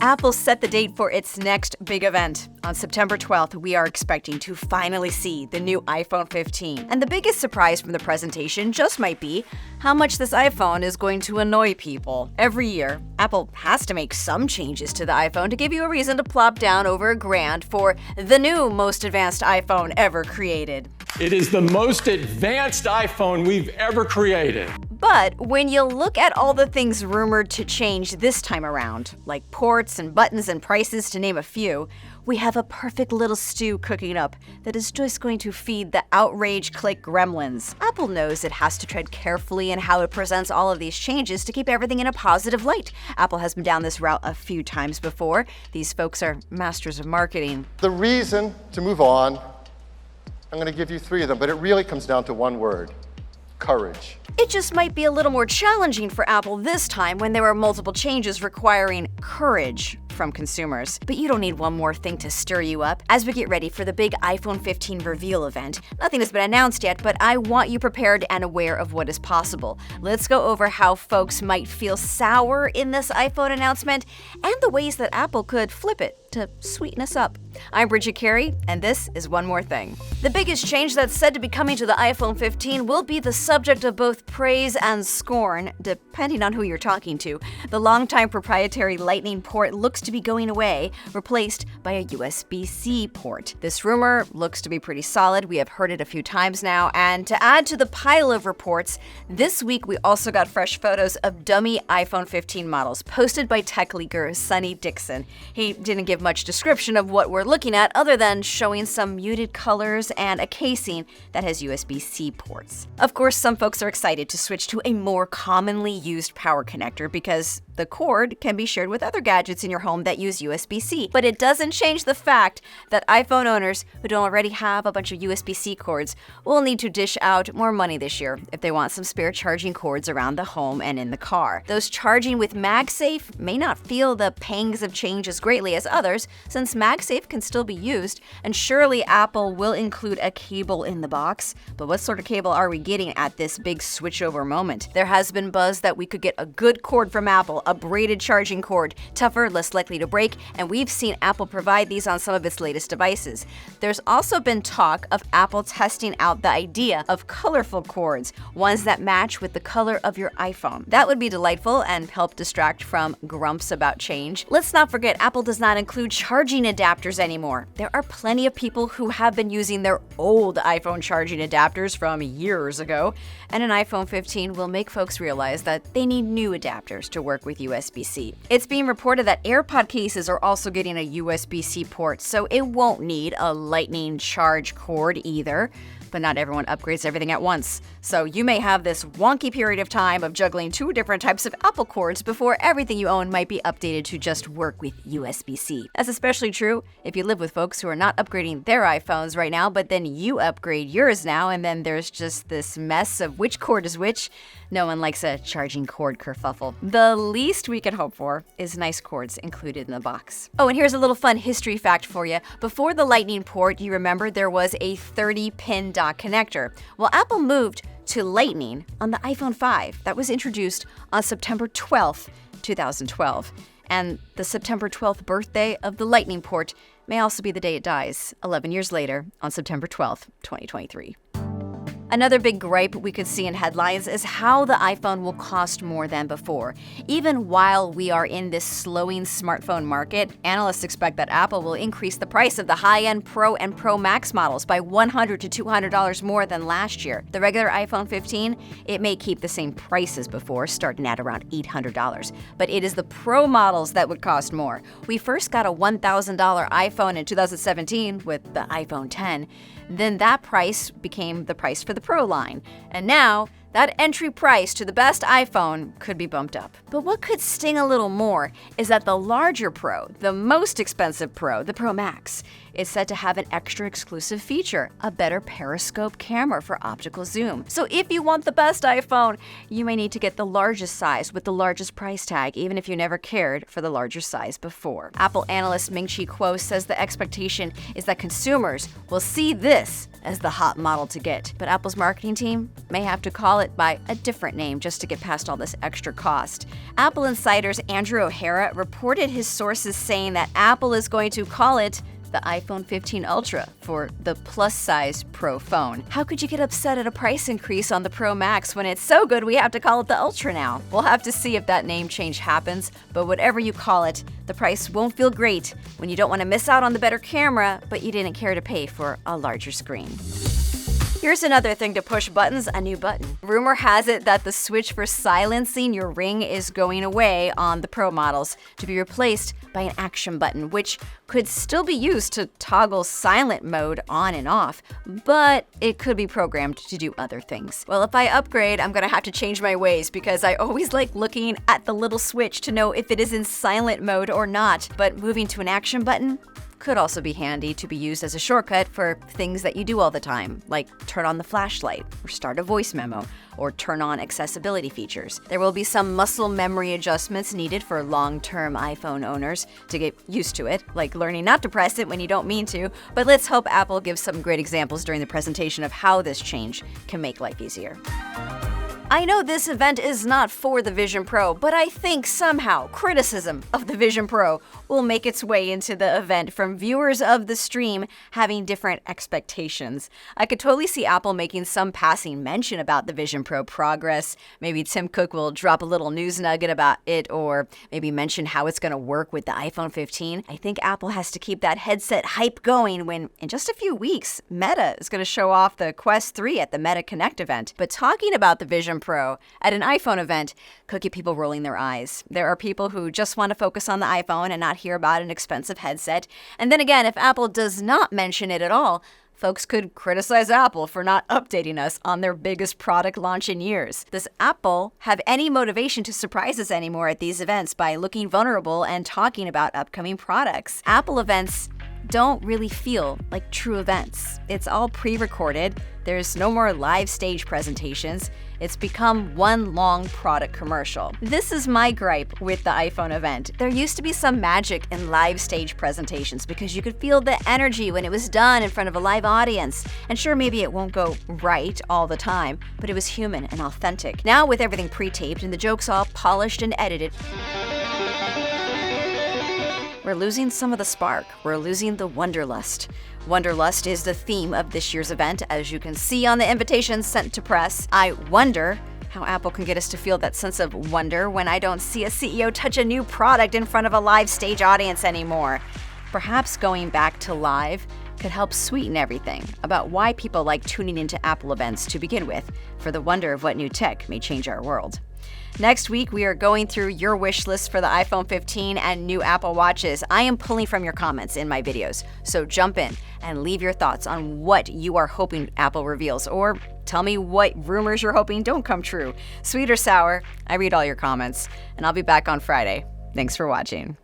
Apple set the date for its next big event. On September 12th, we are expecting to finally see the new iPhone 15. And the biggest surprise from the presentation just might be how much this iPhone is going to annoy people. Every year, Apple has to make some changes to the iPhone to give you a reason to plop down over $1,000 for the new most advanced iPhone ever created. It is the most advanced iPhone we've ever created. But when you look at all the things rumored to change this time around, like ports and buttons and prices to name a few, we have a perfect little stew cooking up that is just going to feed the outrage click gremlins. Apple knows it has to tread carefully in how it presents all of these changes to keep everything in a positive light. Apple has been down this route a few times before. These folks are masters of marketing. The reason to move on, I'm going to give you 3 of them, but it really comes down to one word: courage. It just might be a little more challenging for Apple this time when there are multiple changes requiring courage from consumers. But you don't need one more thing to stir you up. As we get ready for the big iPhone 15 reveal event, nothing has been announced yet, but I want you prepared and aware of what is possible. Let's go over how folks might feel sour in this iPhone announcement and the ways that Apple could flip it to sweeten us up. I'm Bridget Carey, and this is One More Thing. The biggest change that's said to be coming to the iPhone 15 will be the subject of both praise and scorn, depending on who you're talking to. The longtime proprietary Lightning port looks to be going away, replaced by a USB-C port. This rumor looks to be pretty solid. We have heard it a few times now, and to add to the pile of reports, this week we also got fresh photos of dummy iPhone 15 models posted by tech leaker Sonny Dixon. He didn't give much description of what we're looking at other than showing some muted colors and a casing that has USB-C ports. Of course, some folks are excited to switch to a more commonly used power connector because the cord can be shared with other gadgets in your home that use USB-C. But it doesn't change the fact that iPhone owners who don't already have a bunch of USB-C cords will need to dish out more money this year if they want some spare charging cords around the home and in the car. Those charging with MagSafe may not feel the pangs of change as greatly as others, since MagSafe can still be used, and surely Apple will include a cable in the box. But what sort of cable are we getting at this big switchover moment? There has been buzz that we could get a good cord from Apple, a braided charging cord, tougher, less likely to break, and we've seen Apple provide these on some of its latest devices. There's also been talk of Apple testing out the idea of colorful cords, ones that match with the color of your iPhone. That would be delightful and help distract from grumps about change. Let's not forget, Apple does not include charging adapters anymore. There are plenty of people who have been using their old iPhone charging adapters from years ago, and an iPhone 15 will make folks realize that they need new adapters to work with USB-C. It's being reported that AirPod cases are also getting a USB-C port, so it won't need a Lightning charge cord either. But not everyone upgrades everything at once. So you may have this wonky period of time of juggling 2 different types of Apple cords before everything you own might be updated to just work with USB-C. That's especially true if you live with folks who are not upgrading their iPhones right now, but then you upgrade yours now, and then there's just this mess of which cord is which. No one likes a charging cord kerfuffle. The least we can hope for is nice cords included in the box. Oh, and here's a little fun history fact for you. Before the Lightning port, you remember there was a 30-pin dock connector. Well, Apple moved to Lightning on the iPhone 5 that was introduced on September 12th, 2012. And the September 12th birthday of the Lightning port may also be the day it dies, 11 years later on September 12th, 2023. Another big gripe we could see in headlines is how the iPhone will cost more than before. Even while we are in this slowing smartphone market, analysts expect that Apple will increase the price of the high-end Pro and Pro Max models by $100 to $200 more than last year. The regular iPhone 15, it may keep the same price as before, starting at around $800. But it is the Pro models that would cost more. We first got a $1,000 iPhone in 2017 with the iPhone 10. Then that price became the price for the Pro line. And now, that entry price to the best iPhone could be bumped up. But what could sting a little more is that the larger Pro, the most expensive Pro, the Pro Max, is said to have an extra exclusive feature, a better periscope camera for optical zoom. So if you want the best iPhone, you may need to get the largest size with the largest price tag, even if you never cared for the larger size before. Apple analyst Ming-Chi Kuo says the expectation is that consumers will see this as the hot model to get. But Apple's marketing team may have to call it by a different name just to get past all this extra cost. Apple insiders Andrew O'Hara reported his sources saying that Apple is going to call it the iPhone 15 Ultra for the plus-size Pro phone. How could you get upset at a price increase on the Pro Max when it's so good we have to call it the Ultra now? We'll have to see if that name change happens, but whatever you call it, the price won't feel great when you don't want to miss out on the better camera, but you didn't care to pay for a larger screen. Here's another thing to push buttons, a new button. Rumor has it that the switch for silencing your ring is going away on the Pro models to be replaced by an action button, which could still be used to toggle silent mode on and off, but it could be programmed to do other things. Well, if I upgrade, I'm gonna have to change my ways because I always like looking at the little switch to know if it is in silent mode or not, but moving to an action button could also be handy to be used as a shortcut for things that you do all the time, like turn on the flashlight, or start a voice memo, or turn on accessibility features. There will be some muscle memory adjustments needed for long-term iPhone owners to get used to it, like learning not to press it when you don't mean to, but let's hope Apple gives some great examples during the presentation of how this change can make life easier. I know this event is not for the Vision Pro, but I think somehow criticism of the Vision Pro will make its way into the event from viewers of the stream having different expectations. I could totally see Apple making some passing mention about the Vision Pro progress. Maybe Tim Cook will drop a little news nugget about it, or maybe mention how it's going to work with the iPhone 15. I think Apple has to keep that headset hype going when, in just a few weeks, Meta is going to show off the Quest 3 at the Meta Connect event. But talking about the Vision Pro at an iPhone event could get people rolling their eyes. There are people who just want to focus on the iPhone and not hear about an expensive headset. And then again, if Apple does not mention it at all, folks could criticize Apple for not updating us on their biggest product launch in years. Does Apple have any motivation to surprise us anymore at these events by looking vulnerable and talking about upcoming products? Apple events don't really feel like true events. It's all pre-recorded. There's no more live stage presentations. It's become one long product commercial. This is my gripe with the iPhone event. There used to be some magic in live stage presentations because you could feel the energy when it was done in front of a live audience. And sure, maybe it won't go right all the time, but it was human and authentic. Now with everything pre-taped and the jokes all polished and edited, we're losing some of the spark. We're losing the wanderlust. Wanderlust is the theme of this year's event, as you can see on the invitations sent to press. I wonder how Apple can get us to feel that sense of wonder when I don't see a CEO touch a new product in front of a live stage audience anymore. Perhaps going back to live could help sweeten everything about why people like tuning into Apple events to begin with, for the wonder of what new tech may change our world. Next week, we are going through your wish list for the iPhone 15 and new Apple Watches. I am pulling from your comments in my videos, so jump in and leave your thoughts on what you are hoping Apple reveals, or tell me what rumors you're hoping don't come true. Sweet or sour, I read all your comments, and I'll be back on Friday. Thanks for watching.